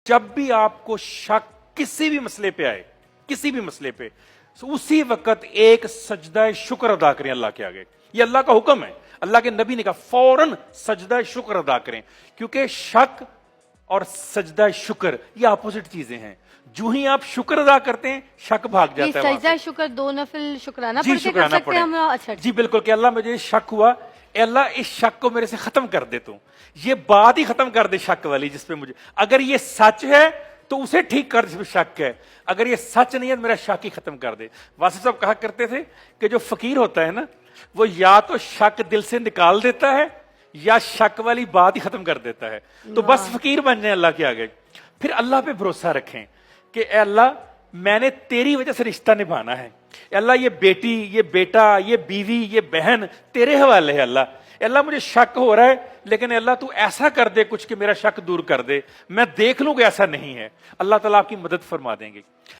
جب بھی آپ کو شک کسی بھی مسئلے پہ آئے، کسی بھی مسئلے پہ، اسی وقت ایک سجدہ شکر ادا کریں اللہ کے آگے. یہ اللہ کا حکم ہے. اللہ کے نبی نے کہا فوراً سجدہ شکر ادا کریں، کیونکہ شک اور سجدہ شکر یہ اپوزٹ چیزیں ہیں. جو ہی آپ شکر ادا کرتے ہیں شک بھاگ جاتا ہے وہاں سے. سجدہ شکر دو نفل شکرانہ جی پڑھ کے کر شکرانہ سکتے ہیں ہم. پڑھیں. اچھا جی بالکل کہ اللہ مجھے شک ہوا، اے اللہ اس شک کو میرے سے ختم کر دے. تو یہ بات ہی ختم کر دے شک والی جس پہ مجھے، اگر یہ سچ ہے تو اسے ٹھیک کر جس پہ شک ہے، اگر یہ سچ نہیں ہے تو میرا شک ہی ختم کر دے. واسف صاحب کہا کرتے تھے کہ جو فقیر ہوتا ہے نا وہ یا تو شک دل سے نکال دیتا ہے یا شک والی بات ہی ختم کر دیتا ہے. تو بس فقیر بن جائیں اللہ کے آگے، پھر اللہ پہ بھروسہ رکھیں کہ اے اللہ میں نے تیری وجہ سے رشتہ نبھانا ہے. اے اللہ یہ بیٹی، یہ بیٹا، یہ بیوی، یہ بہن تیرے حوالے ہے. اللہ اے اللہ مجھے شک ہو رہا ہے لیکن اے اللہ تو ایسا کر دے کچھ کہ میرا شک دور کر دے، میں دیکھ لوں کہ ایسا نہیں ہے. اللہ تعالیٰ آپ کی مدد فرما دیں گے.